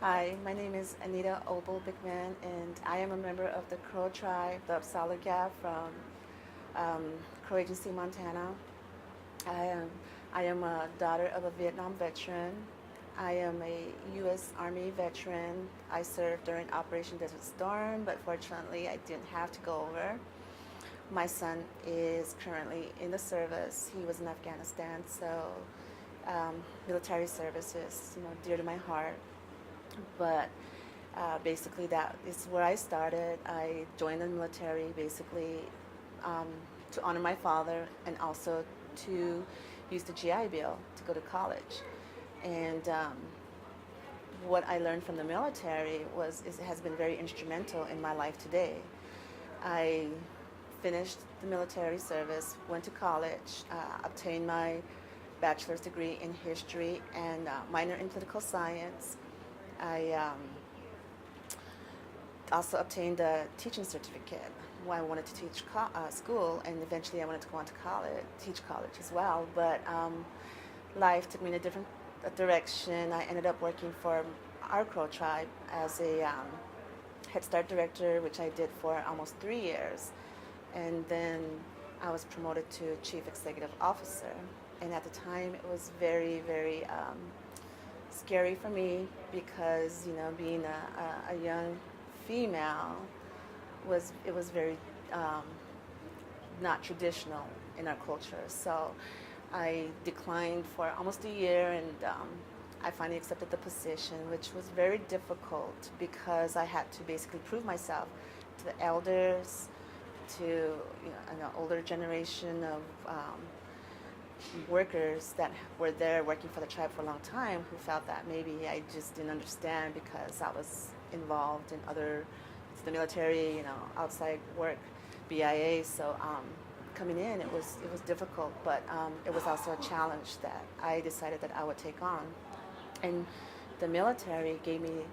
Hi, my name is Anita Old Bull-Bigman, and I am a member of the Crow Tribe, the Apsaalooke from Crow Agency, Montana. I am, I am a daughter of a Vietnam veteran. I am a U.S. Army veteran. I served during Operation Desert Storm, but fortunately I didn't have to go over. My son is currently in the service. He was in Afghanistan, so military service is, dear to my heart. But basically, that is where I started. I joined the military basically um, to honor my father and also to use the GI Bill to go to college. And what I learned from the military has been very instrumental in my life today. I finished the military service, went to college, obtained my bachelor's degree in history and minor in political science. I also obtained a teaching certificate. I wanted to teach school, and eventually I wanted to go on to college, teach college as well. But life took me in a different direction. I ended up working for our Crow Tribe as a Head Start director, which I did for almost 3 years. And then I was promoted to Chief Executive Officer. And at the time, it was very, very scary for me because being a young female was very not traditional in our culture. So I declined for almost a year, and I finally accepted the position, which was very difficult because I had to basically prove myself to the elders, to an older generation of workers that were there working for the tribe for a long time, who felt that maybe I just didn't understand because I was involved in the military, outside work, BIA. So coming in, it was difficult, but it was also a challenge that I decided that I would take on. And the military gave me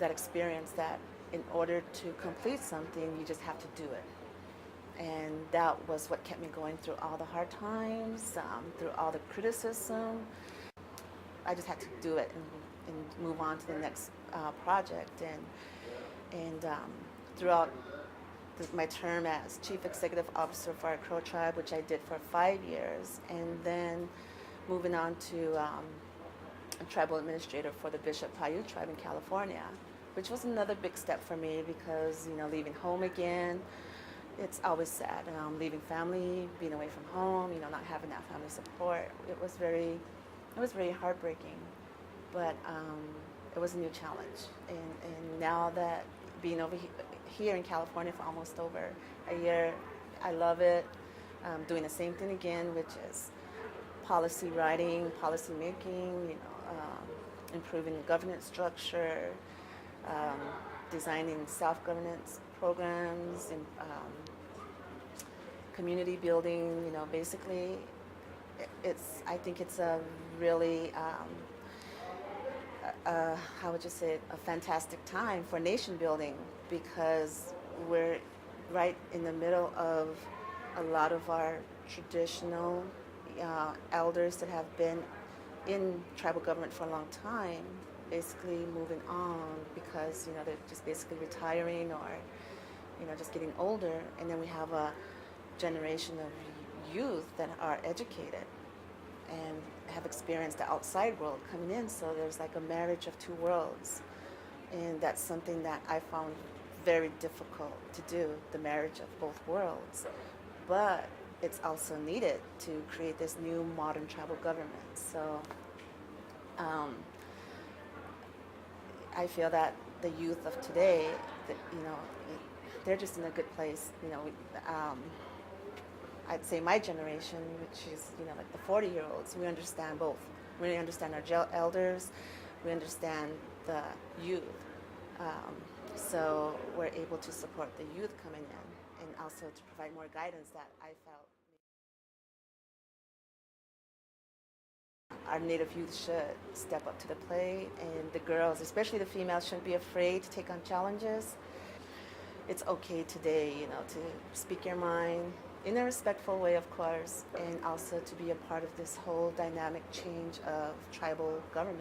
that experience that in order to complete something, you just have to do it. And that was what kept me going through all the hard times, through all the criticism. I just had to do it and move on to the next project. And throughout my term as Chief Executive Officer for our Crow Tribe, which I did for 5 years, and then moving on to a tribal administrator for the Bishop Paiute Tribe in California, which was another big step for me because, leaving home again, it's always sad. Leaving family, being away from home, not having that family support. It was very heartbreaking, but it was a new challenge. And now that being over here in California for almost over a year, I love it. Doing the same thing again, which is policy writing, policy making, improving the governance structure, designing self-governance programs, and community building. Basically, I think it's a really how would you say it, a fantastic time for nation building because we're right in the middle of a lot of our traditional elders that have been in tribal government for a long time, basically moving on because they're just basically retiring or just getting older, and then we have a generation of youth that are educated and have experienced the outside world coming in. So there's like a marriage of two worlds, and that's something that I found very difficult to do, the marriage of both worlds. But it's also needed to create this new modern tribal government. So I feel that the youth of today, that, they're just in a good place. I'd say my generation, which is like the 40-year-olds, we understand both. We understand our elders, we understand the youth. So we're able to support the youth coming in and also to provide more guidance that I felt our Native youth should step up to the plate, and the girls, especially the females, shouldn't be afraid to take on challenges. It's okay today, to speak your mind in a respectful way, of course, and also to be a part of this whole dynamic change of tribal government.